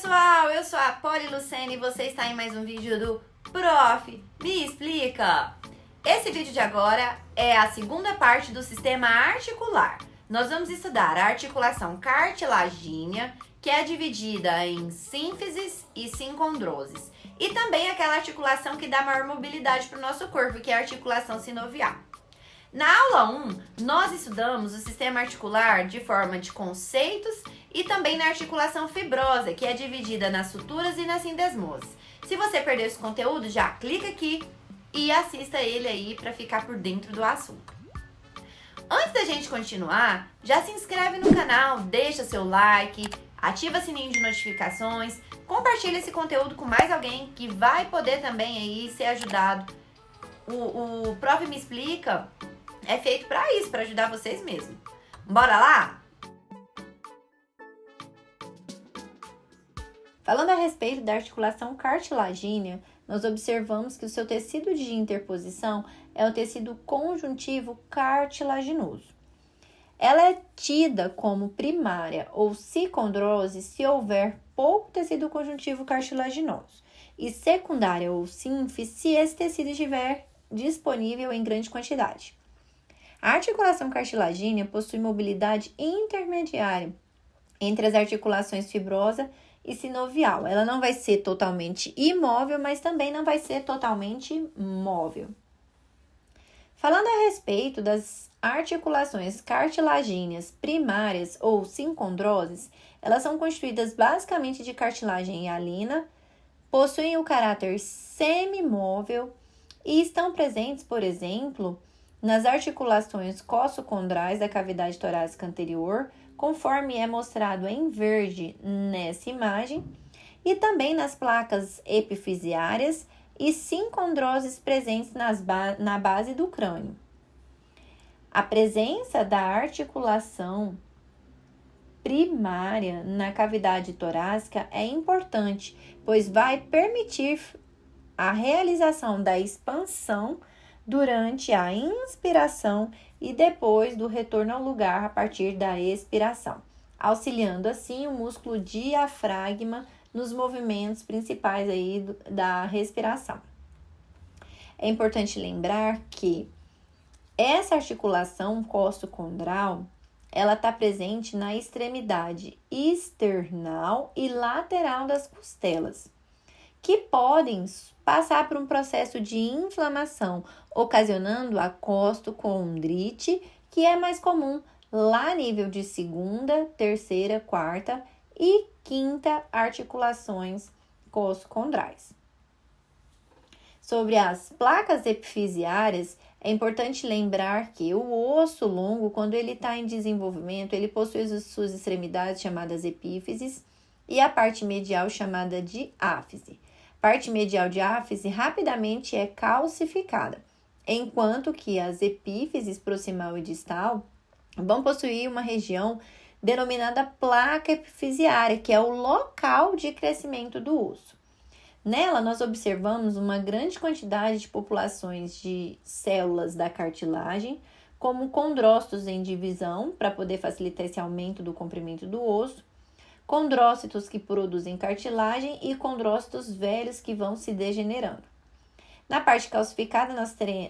pessoal, eu sou a Poli Lucene e você está em mais um vídeo do Prof. Me Explica. Esse vídeo de agora é a segunda parte do sistema articular. Nós vamos estudar a articulação cartilagínea, que é dividida em sínfises e sincondroses, e também aquela articulação que dá maior mobilidade para o nosso corpo, que é a articulação sinovial. Na aula 1, nós estudamos o sistema articular de forma de conceitos e também na articulação fibrosa, que é dividida nas suturas e nas sindesmoses. Se você perdeu esse conteúdo, já clica aqui e assista ele aí para ficar por dentro do assunto. Antes da gente continuar, já se inscreve no canal, deixa seu like, ativa o sininho de notificações, compartilha esse conteúdo com mais alguém que vai poder também aí ser ajudado. O Prof. Me Explica é feito para isso, para ajudar vocês mesmo. Bora lá? Falando a respeito da articulação cartilagínea, nós observamos que o seu tecido de interposição é o tecido conjuntivo cartilaginoso. Ela é tida como primária ou sicondrose se houver pouco tecido conjuntivo cartilaginoso e secundária ou sínfise se esse tecido estiver disponível em grande quantidade. A articulação cartilagínea possui mobilidade intermediária entre as articulações fibrosa e sinovial. Ela não vai ser totalmente imóvel, mas também não vai ser totalmente móvel. Falando a respeito das articulações cartilagíneas primárias ou sincondroses, elas são constituídas basicamente de cartilagem hialina, possuem o caráter semimóvel e estão presentes, por exemplo, nas articulações cossocondrais da cavidade torácica anterior, conforme é mostrado em verde nessa imagem, e também nas placas epifisiárias e sincondroses presentes na base do crânio. A presença da articulação primária na cavidade torácica é importante, pois vai permitir a realização da expansão durante a inspiração e depois do retorno ao lugar a partir da expiração, auxiliando assim o músculo diafragma nos movimentos principais aí da respiração. É importante lembrar que essa articulação cossocondral, ela está presente na extremidade external e lateral das costelas, que podem passar por um processo de inflamação, ocasionando a costocondrite, que é mais comum lá a nível de segunda, terceira, quarta e quinta articulações cossocondrais. Sobre as placas epifisiárias, é importante lembrar que o osso longo, quando ele está em desenvolvimento, ele possui as suas extremidades chamadas epífises e a parte medial chamada de áfise. A parte medial de áfise rapidamente é calcificada, enquanto que as epífises proximal e distal vão possuir uma região denominada placa epifisiária, que é o local de crescimento do osso. Nela, nós observamos uma grande quantidade de populações de células da cartilagem, como condrócitos em divisão, para poder facilitar esse aumento do comprimento do osso, condrócitos que produzem cartilagem e condrócitos velhos que vão se degenerando. Na parte calcificada,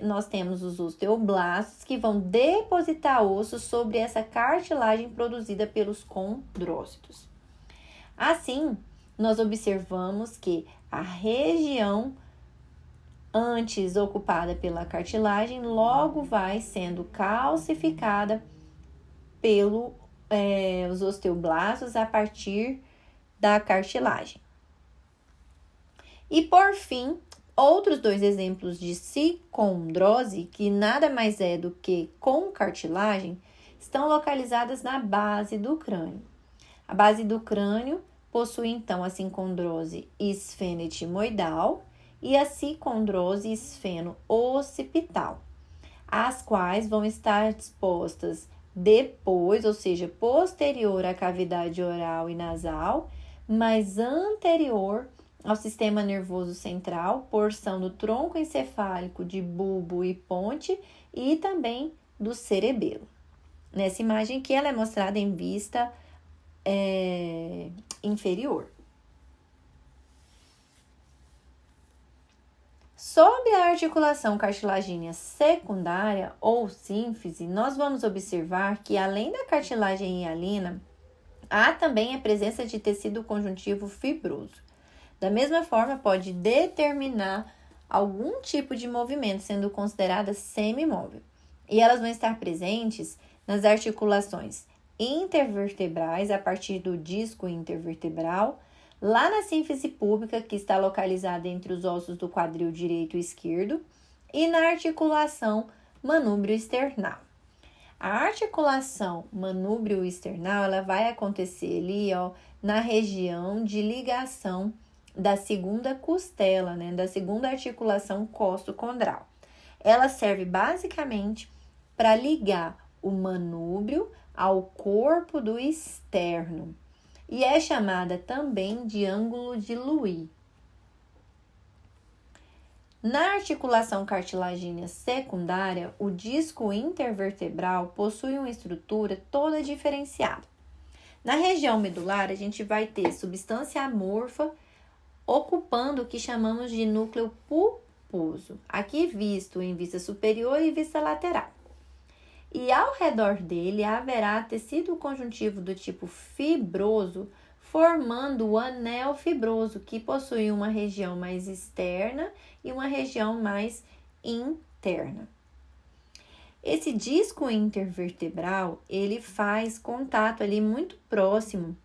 nós temos os osteoblastos que vão depositar osso sobre essa cartilagem produzida pelos condrócitos. Assim, nós observamos que a região antes ocupada pela cartilagem logo vai sendo calcificada os osteoblastos a partir da cartilagem. E por fim, outros dois exemplos de sicondrose, que nada mais é do que com cartilagem, estão localizadas na base do crânio. A base do crânio possui então a sincondrose esfenotimoidal e a sicondrose esfeno-occipital, as quais vão estar dispostas depois, ou seja, posterior à cavidade oral e nasal, mas anterior ao sistema nervoso central, porção do tronco encefálico de bulbo e ponte e também do cerebelo. Nessa imagem aqui, ela é mostrada em vista inferior. Sobre a articulação cartilagínea secundária ou sínfise, nós vamos observar que além da cartilagem hialina, há também a presença de tecido conjuntivo fibroso. Da mesma forma, pode determinar algum tipo de movimento, sendo considerada semi-móvel. E elas vão estar presentes nas articulações intervertebrais, a partir do disco intervertebral, lá na sínfise púbica, que está localizada entre os ossos do quadril direito e esquerdo, e na articulação manúbrio-esternal. A articulação manúbrio-esternal, ela vai acontecer ali, na região de ligação da segunda costela, da segunda articulação costocondral. Ela serve basicamente para ligar o manúbrio ao corpo do externo e é chamada também de ângulo de Louis. Na articulação cartilagínea secundária, o disco intervertebral possui uma estrutura toda diferenciada. Na região medular, a gente vai ter substância amorfa ocupando o que chamamos de núcleo pulposo, aqui visto em vista superior e vista lateral. E ao redor dele haverá tecido conjuntivo do tipo fibroso, formando o anel fibroso, que possui uma região mais externa e uma região mais interna. Esse disco intervertebral, ele faz contato ali muito próximo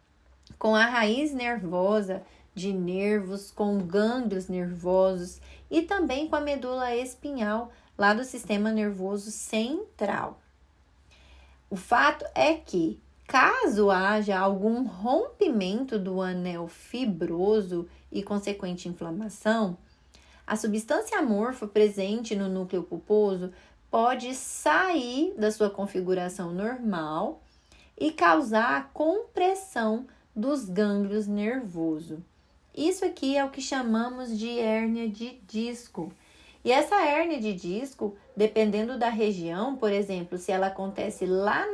com a raiz nervosa de nervos, com gânglios nervosos e também com a medula espinhal lá do sistema nervoso central. O fato é que, caso haja algum rompimento do anel fibroso e consequente inflamação, a substância amorfa presente no núcleo pulposo pode sair da sua configuração normal e causar compressão dos gânglios nervosos. Isso aqui é o que chamamos de hérnia de disco. E essa hérnia de disco, dependendo da região, por exemplo, se ela acontece lá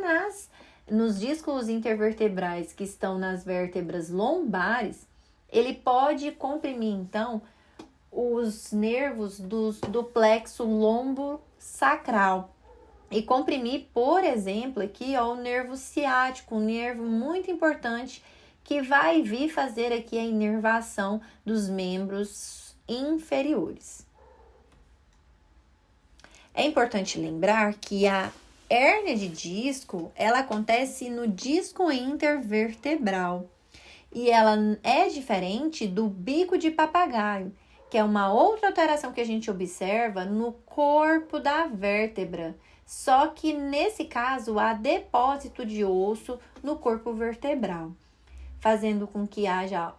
nos discos intervertebrais que estão nas vértebras lombares, ele pode comprimir, então, os nervos do plexo lombo-sacral. E comprimir, por exemplo, aqui o nervo ciático, um nervo muito importante que vai vir fazer aqui a inervação dos membros inferiores. É importante lembrar que a hérnia de disco, ela acontece no disco intervertebral e ela é diferente do bico de papagaio, que é uma outra alteração que a gente observa no corpo da vértebra, só que nesse caso há depósito de osso no corpo vertebral, fazendo com que haja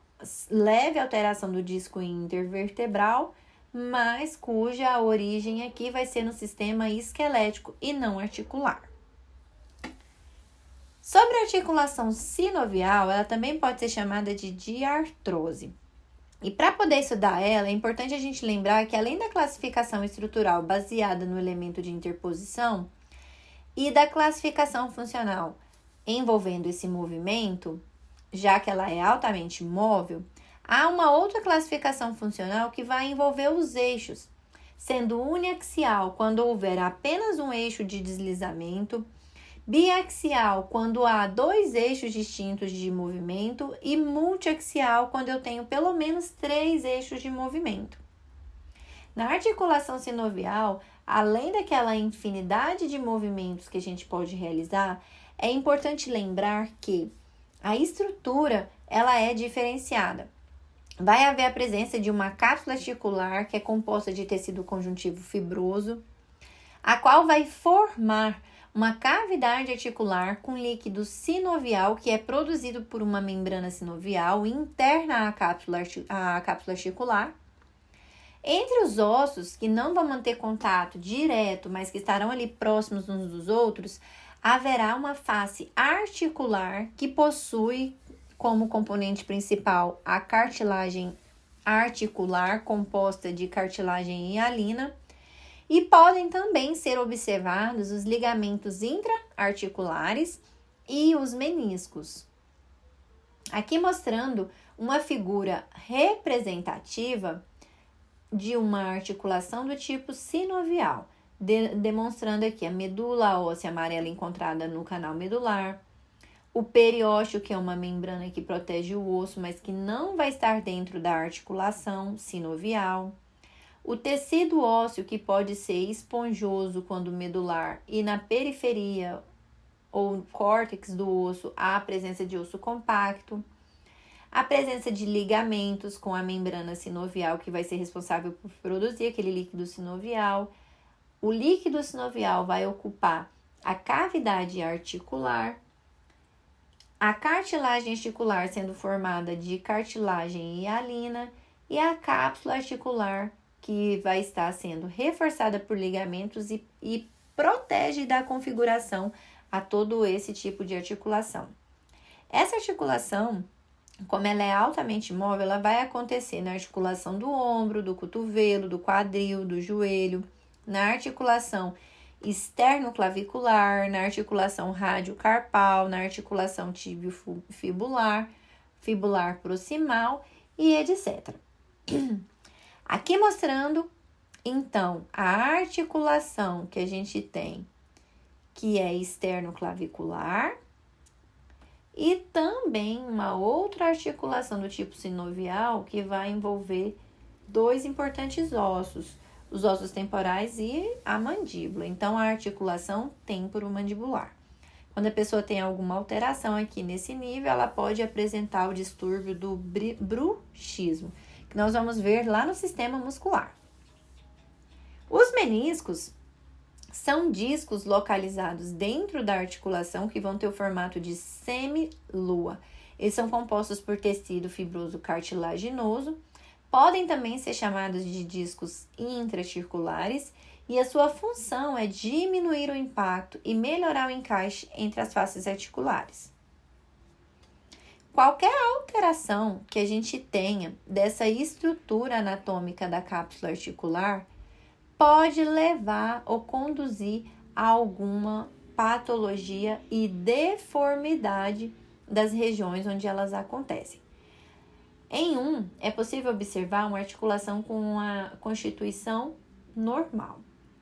leve alteração do disco intervertebral, mas cuja origem aqui vai ser no sistema esquelético e não articular. Sobre a articulação sinovial, ela também pode ser chamada de diartrose. E para poder estudar ela, é importante a gente lembrar que além da classificação estrutural baseada no elemento de interposição e da classificação funcional envolvendo esse movimento, já que ela é altamente móvel, há uma outra classificação funcional que vai envolver os eixos, sendo uniaxial quando houver apenas um eixo de deslizamento, biaxial quando há dois eixos distintos de movimento e multiaxial quando eu tenho pelo menos 3 eixos de movimento. Na articulação sinovial, além daquela infinidade de movimentos que a gente pode realizar, é importante lembrar que a estrutura ela é diferenciada. Vai haver a presença de uma cápsula articular que é composta de tecido conjuntivo fibroso, a qual vai formar uma cavidade articular com líquido sinovial que é produzido por uma membrana sinovial interna à cápsula articular. Entre os ossos que não vão manter contato direto, mas que estarão ali próximos uns dos outros, haverá uma face articular que possui como componente principal a cartilagem articular composta de cartilagem hialina e podem também ser observados os ligamentos intra-articulares e os meniscos. Aqui mostrando uma figura representativa de uma articulação do tipo sinovial, demonstrando aqui a medula óssea amarela encontrada no canal medular, o periósteo, que é uma membrana que protege o osso, mas que não vai estar dentro da articulação sinovial, o tecido ósseo, que pode ser esponjoso quando medular, e na periferia ou córtex do osso há a presença de osso compacto, a presença de ligamentos com a membrana sinovial, que vai ser responsável por produzir aquele líquido sinovial. O líquido sinovial vai ocupar a cavidade articular, a cartilagem articular sendo formada de cartilagem e hialina, e a cápsula articular, que vai estar sendo reforçada por ligamentos e protege da configuração a todo esse tipo de articulação. Essa articulação, como ela é altamente móvel, ela vai acontecer na articulação do ombro, do cotovelo, do quadril, do joelho, na articulação externo-clavicular, na articulação radiocarpal, na articulação tibio-fibular, fibular proximal e etc. Aqui mostrando, então, a articulação que a gente tem, que é externo-clavicular, e também uma outra articulação do tipo sinovial, que vai envolver dois importantes ossos, os ossos temporais e a mandíbula. Então, a articulação temporomandibular. Quando a pessoa tem alguma alteração aqui nesse nível, ela pode apresentar o distúrbio do bruxismo, que nós vamos ver lá no sistema muscular. Os meniscos são discos localizados dentro da articulação que vão ter o formato de semilua. Eles são compostos por tecido fibroso cartilaginoso, podem também ser chamados de discos intraarticulares, e a sua função é diminuir o impacto e melhorar o encaixe entre as faces articulares. Qualquer alteração que a gente tenha dessa estrutura anatômica da cápsula articular pode levar ou conduzir a alguma patologia e deformidade das regiões onde elas acontecem. Em é possível observar uma articulação com a constituição normal.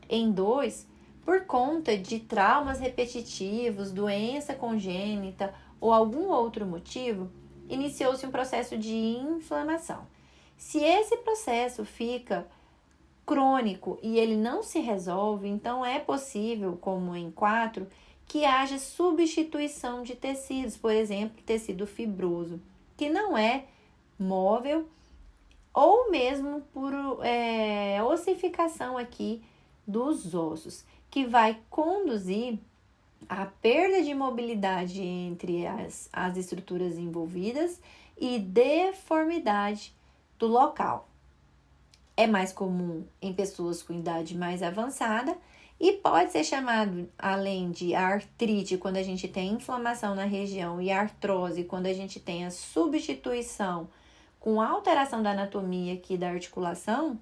Em 2, por conta de traumas repetitivos, doença congênita ou algum outro motivo, iniciou-se um processo de inflamação. Se esse processo fica crônico e ele não se resolve, então é possível, como em 4, que haja substituição de tecidos, por exemplo, tecido fibroso, que não é móvel, ou mesmo por ossificação aqui dos ossos, que vai conduzir à perda de mobilidade entre as estruturas envolvidas e deformidade do local. É mais comum em pessoas com idade mais avançada e pode ser chamado, além de artrite, quando a gente tem inflamação na região, e artrose, quando a gente tem a substituição com alteração da anatomia aqui da articulação,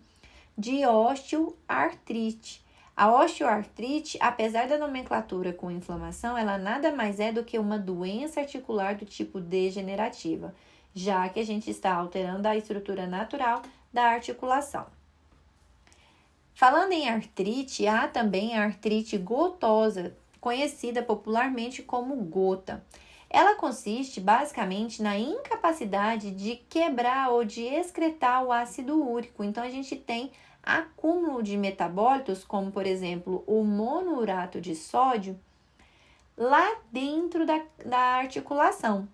de osteoartrite. A osteoartrite, apesar da nomenclatura com inflamação, ela nada mais é do que uma doença articular do tipo degenerativa, já que a gente está alterando a estrutura natural da articulação. Falando em artrite, há também a artrite gotosa, conhecida popularmente como gota. Ela consiste basicamente na incapacidade de quebrar ou de excretar o ácido úrico. Então, a gente tem acúmulo de metabólitos, como por exemplo o monourato de sódio, lá dentro da articulação.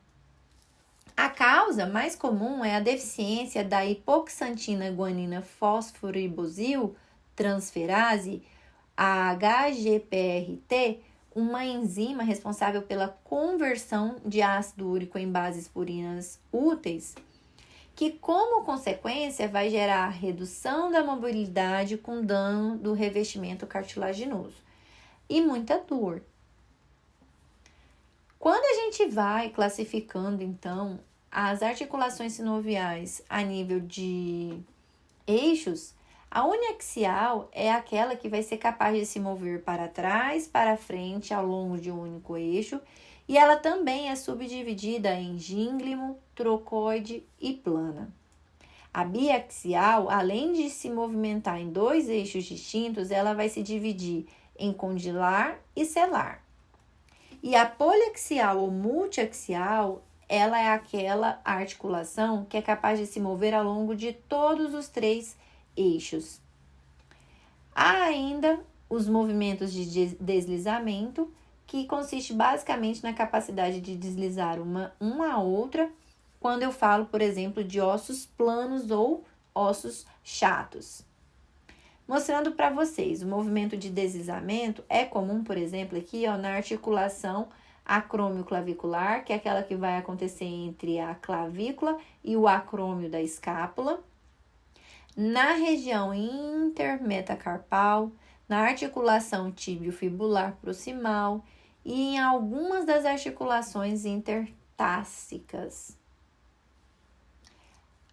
A causa mais comum é a deficiência da hipoxantina guanina fosforibosil transferase, a HGPRT, uma enzima responsável pela conversão de ácido úrico em bases purinas úteis, que como consequência vai gerar redução da mobilidade com dano do revestimento cartilaginoso e muita dor. Quando a gente vai classificando, então, as articulações sinoviais a nível de eixos, a uniaxial é aquela que vai ser capaz de se mover para trás, para frente, ao longo de um único eixo, e ela também é subdividida em gínglimo, trocoide e plana. A biaxial, além de se movimentar em 2 eixos distintos, ela vai se dividir em condilar e selar. E a poliaxial ou multiaxial, ela é aquela articulação que é capaz de se mover ao longo de todos os 3 eixos. Há ainda os movimentos de deslizamento, que consiste basicamente na capacidade de deslizar uma a outra, quando eu falo, por exemplo, de ossos planos ou ossos chatos. Mostrando para vocês, o movimento de deslizamento é comum, por exemplo, aqui na articulação acrômio-clavicular, que é aquela que vai acontecer entre a clavícula e o acrômio da escápula. Na região intermetacarpal, na articulação tíbio-fibular proximal e em algumas das articulações intertársicas.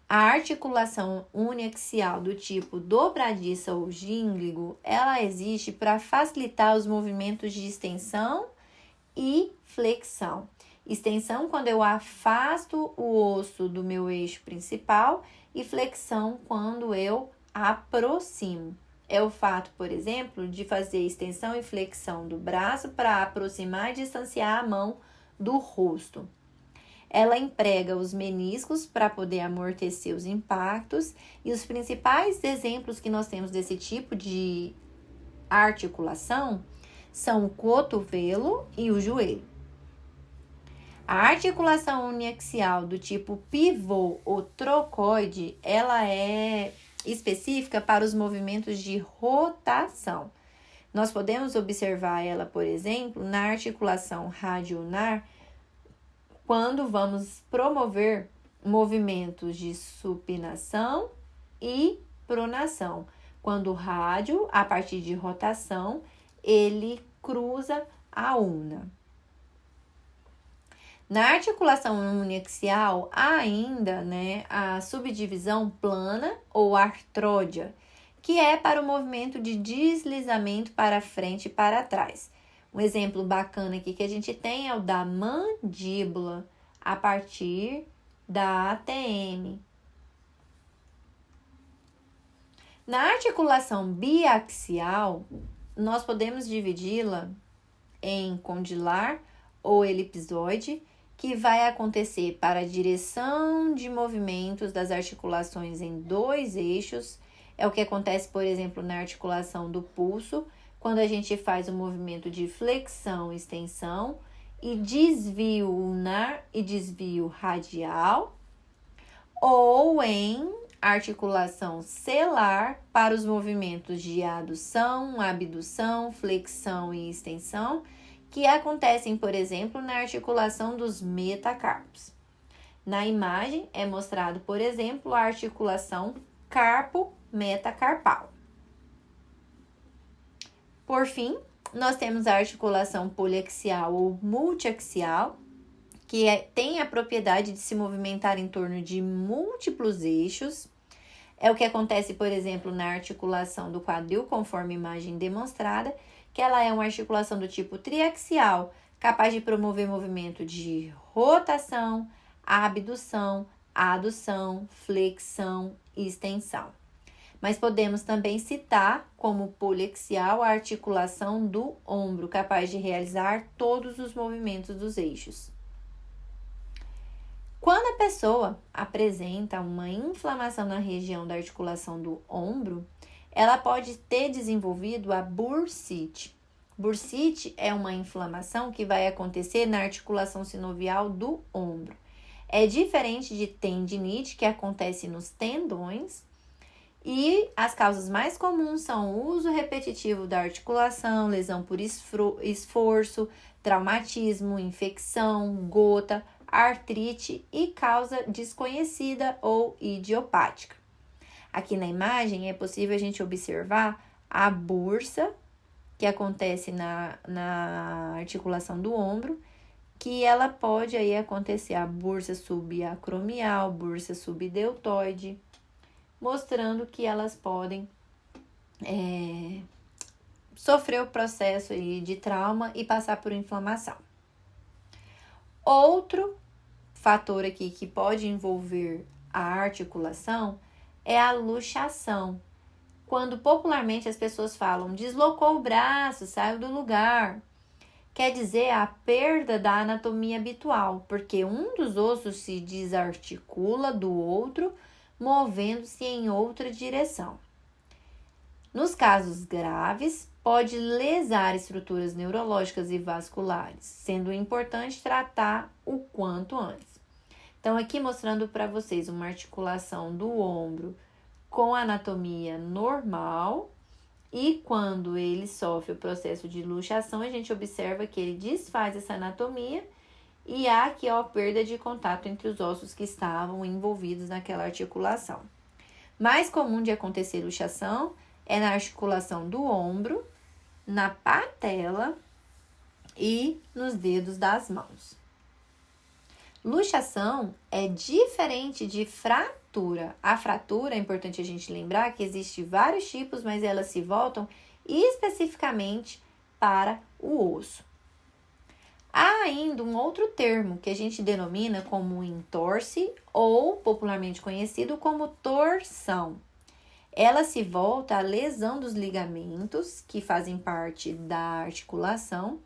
A articulação uniaxial do tipo dobradiça ou gínglico, ela existe para facilitar os movimentos de extensão e flexão. Extensão quando eu afasto o osso do meu eixo principal e flexão quando eu aproximo. É o fato, por exemplo, de fazer extensão e flexão do braço para aproximar e distanciar a mão do rosto. Ela emprega os meniscos para poder amortecer os impactos e os principais exemplos que nós temos desse tipo de articulação são o cotovelo e o joelho. A articulação uniaxial do tipo pivô ou trocoide, ela é específica para os movimentos de rotação. Nós podemos observar ela, por exemplo, na articulação radioulnar, quando vamos promover movimentos de supinação e pronação. Quando o rádio, a partir de rotação, ele cruza a ulna. Na articulação uniaxial, há ainda a subdivisão plana ou artródia, que é para o movimento de deslizamento para frente e para trás. Um exemplo bacana aqui que a gente tem é o da mandíbula, a partir da ATM. Na articulação biaxial, nós podemos dividi-la em condilar ou elipsoide, que vai acontecer para a direção de movimentos das articulações em 2 eixos. É o que acontece, por exemplo, na articulação do pulso, quando a gente faz o movimento de flexão e extensão, e desvio ulnar e desvio radial, ou em articulação celular para os movimentos de adução, abdução, flexão e extensão, que acontecem, por exemplo, na articulação dos metacarpos. Na imagem é mostrado, por exemplo, a articulação carpo-metacarpal. Por fim, nós temos a articulação poliaxial ou multiaxial, que tem a propriedade de se movimentar em torno de múltiplos eixos. É o que acontece, por exemplo, na articulação do quadril, conforme a imagem demonstrada, que ela é uma articulação do tipo triaxial, capaz de promover movimento de rotação, abdução, adução, flexão e extensão. Mas podemos também citar como poliaxial a articulação do ombro, capaz de realizar todos os movimentos dos eixos. Quando a pessoa apresenta uma inflamação na região da articulação do ombro, ela pode ter desenvolvido a bursite. Bursite é uma inflamação que vai acontecer na articulação sinovial do ombro. É diferente de tendinite, que acontece nos tendões, e as causas mais comuns são o uso repetitivo da articulação, lesão por esforço, traumatismo, infecção, gota, artrite e causa desconhecida ou idiopática. Aqui na imagem é possível a gente observar a bursa, que acontece na articulação do ombro, que ela pode aí acontecer a bursa subacromial, bursa subdeltoide, mostrando que elas podem sofrer o processo aí de trauma e passar por inflamação. Outro fator aqui que pode envolver a articulação é a luxação, quando popularmente as pessoas falam deslocou o braço, saiu do lugar. Quer dizer a perda da anatomia habitual, porque um dos ossos se desarticula do outro, movendo-se em outra direção. Nos casos graves, pode lesar estruturas neurológicas e vasculares, sendo importante tratar o quanto antes. Então, aqui mostrando para vocês uma articulação do ombro com anatomia normal. E quando ele sofre o processo de luxação, a gente observa que ele desfaz essa anatomia e há aqui a perda de contato entre os ossos que estavam envolvidos naquela articulação. Mais comum de acontecer luxação é na articulação do ombro, na patela e nos dedos das mãos. Luxação é diferente de fratura. A fratura, é importante a gente lembrar que existe vários tipos, mas elas se voltam especificamente para o osso. Há ainda um outro termo que a gente denomina como entorse ou popularmente conhecido como torção. Ela se volta à lesão dos ligamentos que fazem parte da articulação.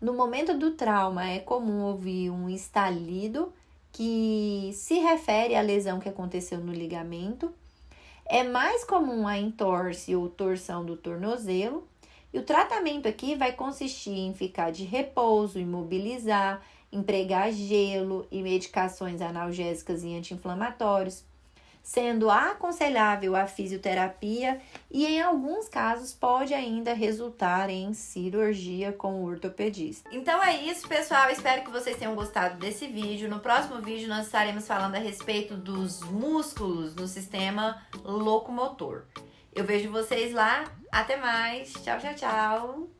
No momento do trauma, é comum ouvir um estalido que se refere à lesão que aconteceu no ligamento. É mais comum a entorse ou torção do tornozelo. E o tratamento aqui vai consistir em ficar de repouso, imobilizar, empregar gelo e medicações analgésicas e anti-inflamatórios, sendo aconselhável a fisioterapia e, em alguns casos, pode ainda resultar em cirurgia com o ortopedista. Então é isso, pessoal. Espero que vocês tenham gostado desse vídeo. No próximo vídeo, nós estaremos falando a respeito dos músculos no sistema locomotor. Eu vejo vocês lá. Até mais. Tchau, tchau, tchau.